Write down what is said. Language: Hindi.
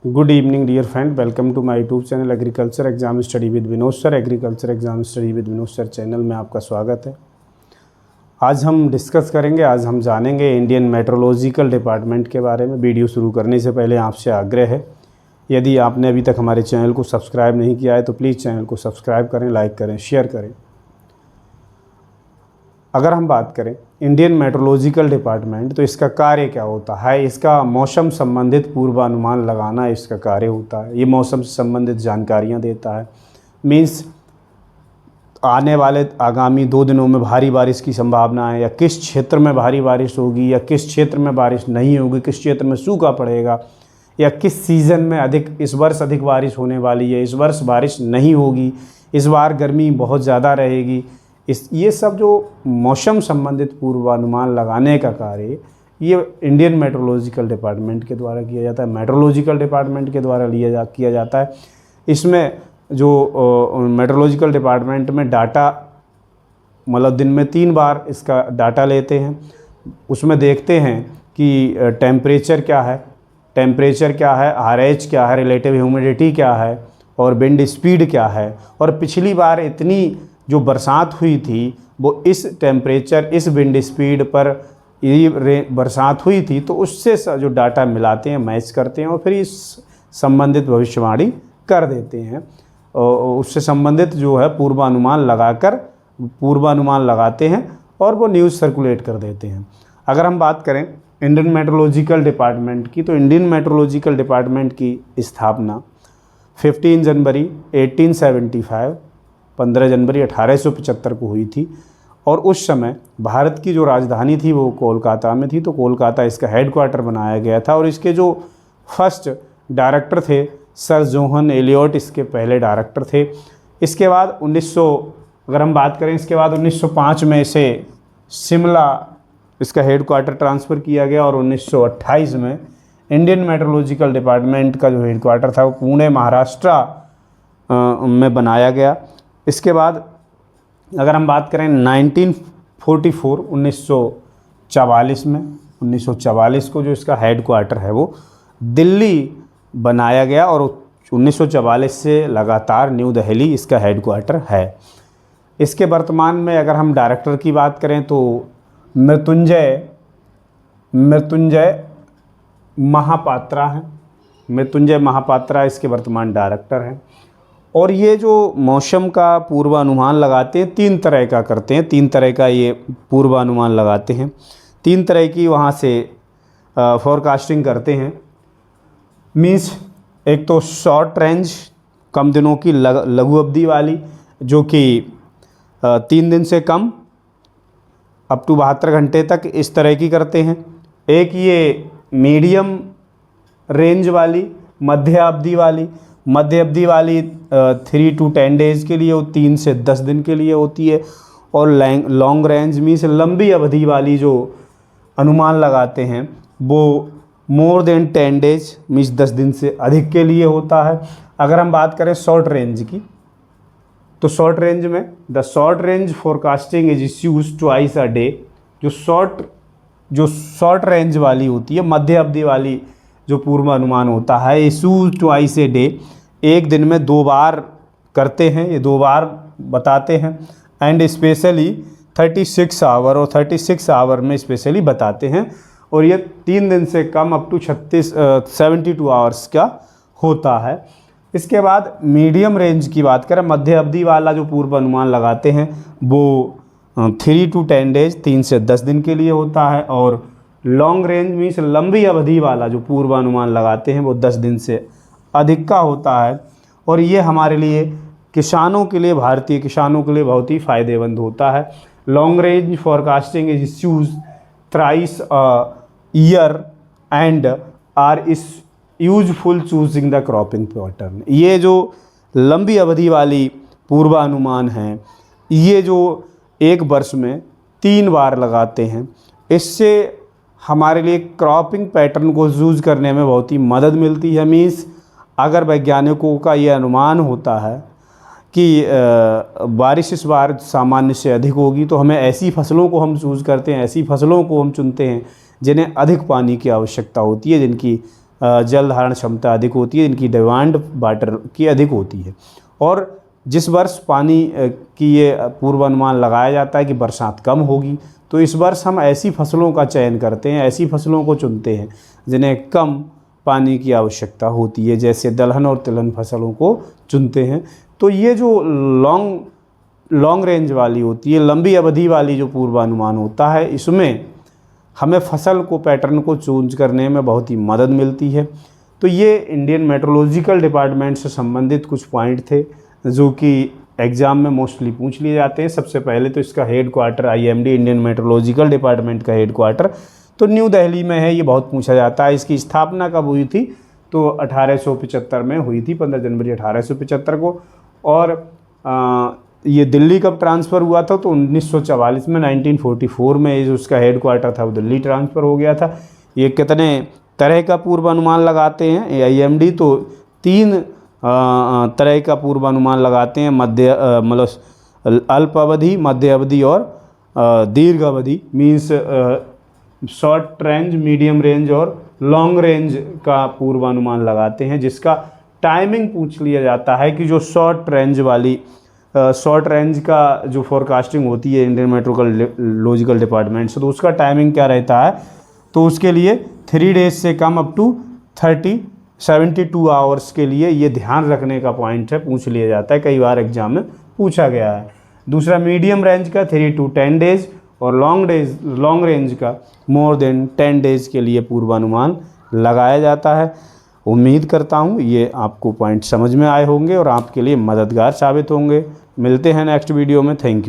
Good evening dear friend, welcome to my YouTube channel agriculture exam study with Vinod sir. Agriculture exam study with Vinod sir channel में आपका स्वागत है। आज हम डिस्कस करेंगे, आज हम जानेंगे इंडियन मेट्रोलॉजिकल डिपार्टमेंट के बारे में। वीडियो शुरू करने से पहले आपसे आग्रह है, यदि आपने अभी तक हमारे चैनल को सब्सक्राइब नहीं किया है तो प्लीज़ चैनल को सब्सक्राइब करें, लाइक करें, शेयर करें। अगर हम बात करें इंडियन मेट्रोलॉजिकल डिपार्टमेंट, तो इसका कार्य क्या होता है? इसका मौसम संबंधित पूर्वानुमान लगाना इसका कार्य होता है। ये मौसम से संबंधित जानकारियाँ देता है। मीन्स आने वाले आगामी 2 दिनों में भारी बारिश की संभावना है, या किस क्षेत्र में भारी बारिश होगी, या किस क्षेत्र में बारिश नहीं होगी, किस क्षेत्र में सूखा पड़ेगा, या किस सीज़न में इस वर्ष अधिक बारिश होने वाली है, इस वर्ष बारिश नहीं होगी, इस बार गर्मी बहुत ज़्यादा रहेगी। ये सब जो मौसम संबंधित पूर्वानुमान लगाने का कार्य ये इंडियन मेट्रोलॉजिकल डिपार्टमेंट के द्वारा किया जाता है, मेट्रोलॉजिकल डिपार्टमेंट के द्वारा किया जाता है। इसमें जो मेट्रोलॉजिकल डिपार्टमेंट में डाटा मतलब दिन में 3 बार इसका डाटा लेते हैं। उसमें देखते हैं कि टेम्परेचर क्या है, RH क्या है, रिलेटिव ह्यूमिडिटी क्या है, और विंड स्पीड क्या है। और पिछली बार इतनी जो बरसात हुई थी वो इस टेम्परेचर, इस विंड स्पीड पर ये बरसात हुई थी, तो उससे जो डाटा मिलाते हैं, मैच करते हैं और फिर इस संबंधित भविष्यवाणी कर देते हैं। और उससे संबंधित जो है पूर्वानुमान लगाते हैं और वो न्यूज़ सर्कुलेट कर देते हैं। अगर हम बात करें इंडियन मेट्रोलॉजिकल डिपार्टमेंट की, तो इंडियन मेट्रोलॉजिकल डिपार्टमेंट की स्थापना 15 जनवरी 1875 15 जनवरी 1875 को हुई थी। और उस समय भारत की जो राजधानी थी वो कोलकाता में थी, तो कोलकाता इसका हेडक्वार्टर बनाया गया था। और इसके जो फर्स्ट डायरेक्टर थे सर जोहन एलियट, इसके पहले डायरेक्टर थे। इसके बाद 1905 में इसे शिमला इसका हेडक्वार्टर ट्रांसफ़र किया गया, और 1928 में इंडियन मेट्रोलॉजिकल डिपार्टमेंट का जो हेडक्वार्टर था वो पुणे महाराष्ट्र में बनाया गया। इसके बाद अगर हम बात करें 1944 को जो इसका हेडक्वार्टर है वो दिल्ली बनाया गया, और 1944 से लगातार न्यू दिल्ली इसका हेडक्वार्टर है। इसके वर्तमान में अगर हम डायरेक्टर की बात करें तो मृत्युंजय महापात्रा हैं। मृत्युंजय महापात्रा इसके वर्तमान डायरेक्टर हैं। और ये जो मौसम का पूर्वानुमान लगाते हैं 3 तरह का करते हैं, 3 तरह का ये पूर्वानुमान लगाते हैं। 3 तरह की वहाँ से फोरकास्टिंग करते हैं। मीन्स एक तो शॉर्ट रेंज, कम दिनों की लघु अवधि वाली, जो कि 3 दिन से कम अप टू 72 घंटे तक, इस तरह की करते हैं। एक ये मीडियम रेंज वाली, मध्य अवधि वाली 3 to 10 डेज़ के लिए, वो 3 से 10 दिन के लिए होती है। और लॉन्ग रेंज मीन्स लंबी अवधि वाली जो अनुमान लगाते हैं वो मोर देन 10 डेज मीन्स 10 दिन से अधिक के लिए होता है। अगर हम बात करें शॉर्ट रेंज की, तो शॉर्ट रेंज में the short range forecasting is issues twice a day. जो शॉर्ट रेंज वाली होती है, मध्य अवधि वाली जो पूर्वानुमान होता है, इश्यूज ट्वाइस ए डे, एक दिन में 2 बार करते हैं, ये 2 बार बताते हैं। एंड स्पेशली 36 आवर, और 36 आवर में स्पेशली बताते हैं। और ये 3 दिन से कम अप टू 72 आवर्स का होता है। इसके बाद मीडियम रेंज की बात करें, मध्य अवधि वाला जो पूर्वानुमान लगाते हैं वो 3 to 10 डेज, 3 से 10 दिन के लिए होता है। और लॉन्ग रेंज मीन्स लंबी अवधि वाला जो पूर्वानुमान लगाते हैं वो 10 दिन से अधिक का होता है। और ये हमारे लिए किसानों के लिए, भारतीय किसानों के लिए बहुत ही फ़ायदेमंद होता है। Long range forecasting is issues thrice a year and are is useful choosing the cropping pattern. ये जो लंबी अवधि वाली पूर्वानुमान है, ये जो एक वर्ष में 3 बार लगाते हैं, इससे हमारे लिए क्रॉपिंग पैटर्न को यूज़ करने में बहुत ही मदद मिलती है। मीन्स अगर वैज्ञानिकों का ये अनुमान होता है कि बारिश इस बार सामान्य से अधिक होगी, तो हमें ऐसी फसलों को हम चूज़ करते हैं, ऐसी फसलों को हम चुनते हैं जिन्हें अधिक पानी की आवश्यकता होती है, जिनकी जल धारण क्षमता अधिक होती है, इनकी डिमांड वाटर की अधिक होती है। और जिस वर्ष पानी की ये पूर्वानुमान लगाया जाता है कि बरसात कम होगी, तो इस वर्ष हम ऐसी फसलों का चयन करते हैं, ऐसी फसलों को चुनते हैं जिन्हें कम पानी की आवश्यकता होती है, जैसे दलहन और तिलहन फसलों को चुनते हैं। तो ये जो लॉन्ग रेंज वाली होती है, लंबी अवधि वाली जो पूर्वानुमान होता है, इसमें हमें फसल को पैटर्न को चूज करने में बहुत ही मदद मिलती है। तो ये इंडियन मेट्रोलॉजिकल डिपार्टमेंट से संबंधित कुछ पॉइंट थे जो कि एग्ज़ाम में मोस्टली पूछ लिए जाते हैं। सबसे पहले तो इसका headquarter IMD, Indian meteorological department का हेड क्वार्टर तो न्यू दिल्ली में है, ये बहुत पूछा जाता है। इसकी स्थापना कब हुई थी? तो 1875 में हुई थी, 15 जनवरी 1875 को। और ये दिल्ली कब ट्रांसफ़र हुआ था? तो 1944 में, 1944 में जो उसका हेड क्वार्टर था वो दिल्ली ट्रांसफ़र हो गया था। ये कितने तरह का पूर्वानुमान लगाते हैं IMD? तो 3 तरह का पूर्वानुमान लगाते हैं, मतलब अल्प अवधि, मध्य अवधि और दीर्घ अवधि। Means short range, medium range और लॉन्ग रेंज का पूर्वानुमान लगाते हैं, जिसका टाइमिंग पूछ लिया जाता है कि जो शॉर्ट रेंज का जो फोरकास्टिंग होती है इंडियन मेट्रोलॉजिकल डिपार्टमेंट से, तो उसका टाइमिंग क्या रहता है? तो उसके लिए 3 डेज से कम अप टू 72 आवर्स के लिए, ये ध्यान रखने का पॉइंट है, पूछ लिया जाता है, कई बार एग्जाम में पूछा गया है। दूसरा मीडियम रेंज का 3 to 10 डेज और लॉन्ग रेंज का मोर देन 10 डेज के लिए पूर्वानुमान लगाया जाता है। उम्मीद करता हूँ ये आपको पॉइंट समझ में आए होंगे और आपके लिए मददगार साबित होंगे। मिलते हैं नेक्स्ट वीडियो में। Thank you.